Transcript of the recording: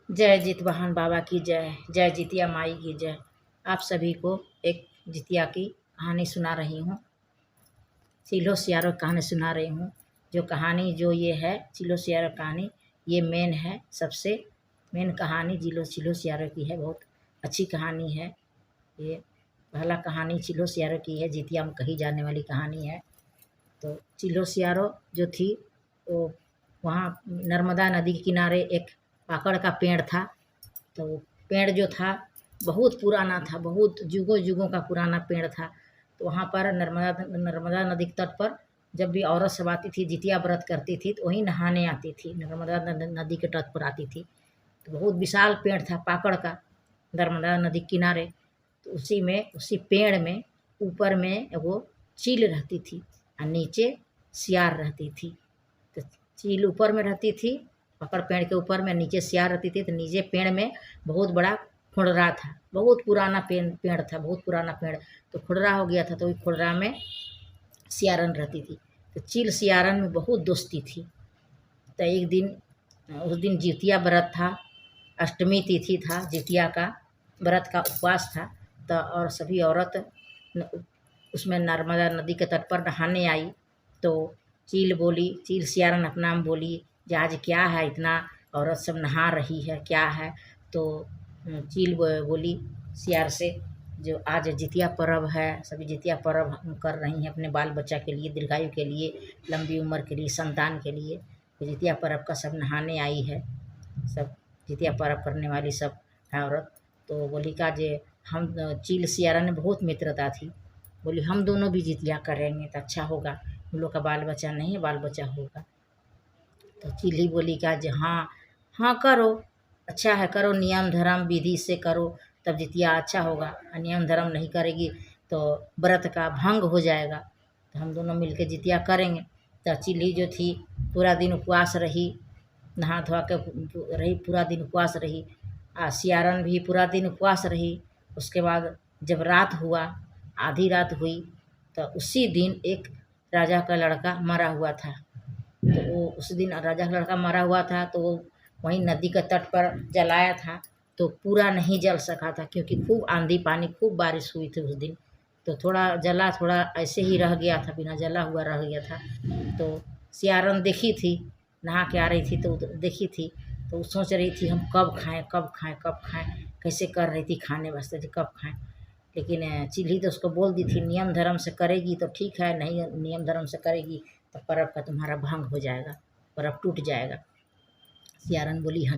जय जितवाहन बाबा की जय, जय जितिया माई की जय। आप सभी को एक जितिया की कहानी सुना रही हूँ। चिल्हो सियारो कहानी सुना रही हूँ। जो कहानी जो ये है चिल्हो सियारो कहानी, ये मेन है, सबसे मेन कहानी चिल्हो सियारो की है। बहुत अच्छी कहानी है। ये पहला कहानी चिल्हो सियारो की है, जितिया में कही जाने वाली कहानी है। तो चिल्हो सियारो जो थी वो वहाँ नर्मदा नदी के किनारे एक पाकड़ का पेड़ था। तो पेड़ जो था बहुत पुराना था, बहुत जुगों जुगों का पुराना पेड़ था। तो वहाँ पर नर्मदा नदी के तट पर जब भी औरत सब आती थी, जितिया व्रत करती थी, तो वहीं नहाने आती थी। नर्मदा नदी के तट पर आती थी। तो बहुत विशाल पेड़ था पाकड़ का, नर्मदा नदी किनारे। तो उसी पेड़ में ऊपर में वो चील रहती थी और नीचे सियार रहती थी। तो चील ऊपर में रहती थी, पकड़ पेड़ के ऊपर में, नीचे सियार रहती थी। तो नीचे पेड़ में बहुत बड़ा खुररा था, बहुत पुराना पेड़ था, बहुत पुराना पेड़। तो खुररा हो गया था, तो वही खुररा में सियारन रहती थी। तो चील सियारन में बहुत दोस्ती थी। तो एक दिन उस दिन जितिया व्रत था, अष्टमी तिथि था, जितिया का व्रत का उपवास था। तो और सभी औरत उसमें नर्मदा नदी के तट पर नहाने आई। तो चील सियारन अपना में बोली कि आज क्या है, इतना औरत सब नहा रही है, क्या है। तो चील बोली सियार से, जो आज जितिया पर्व है, सभी जितिया पर्व हम कर रही हैं अपने बाल बच्चा के लिए, दीर्घायु के लिए, लंबी उम्र के लिए, संतान के लिए। तो जितिया पर्व का सब नहाने आई है, सब जितिया पर्व करने वाली सब है औरत। तो बोली का जे हम चील सियारन में बहुत मित्रता थी। बोली हम दोनों भी जितिया करेंगे तो अच्छा होगा, हम लोग का बाल बच्चा नहीं है, बाल बच्चा होगा। तो चील बोली का जे हाँ हाँ करो, अच्छा है, करो, नियम धर्म विधि से करो तब जितिया अच्छा होगा। नियम धर्म नहीं करेगी तो व्रत का भंग हो जाएगा। तो हम दोनों मिलकर जितिया करेंगे। तो चिल्ली जो थी पूरा दिन उपवास रही, नहा धोआ के रही, पूरा दिन उपवास रही। सियारन भी पूरा दिन उपवास रही। उसके बाद जब रात हुआ, आधी रात हुई, तो उसी दिन एक राजा का लड़का मरा हुआ था। तो वो उस दिन राजा का लड़का मरा हुआ था, तो वो वहीं नदी के तट पर जलाया था। तो पूरा नहीं जल सका था, क्योंकि खूब आंधी पानी, खूब बारिश हुई थी उस दिन। तो थोड़ा जला, थोड़ा ऐसे ही रह गया था, बिना जला हुआ रह गया था। तो सियारन देखी थी, नहा के आ रही थी, तो देखी थी। तो सोच रही थी हम कब खाएं, कब खाएं, कब खाएं, कैसे कर रही थी खाने वास्ते थी, कब खाएं। लेकिन चिल्ही तो उसको बोल दी थी नियम धर्म से करेगी तो ठीक है, नहीं नियम धर्म से करेगी तो पर्व का तुम्हारा भंग हो जाएगा, पर्व टूट जाएगा। सियारन बोली हाँ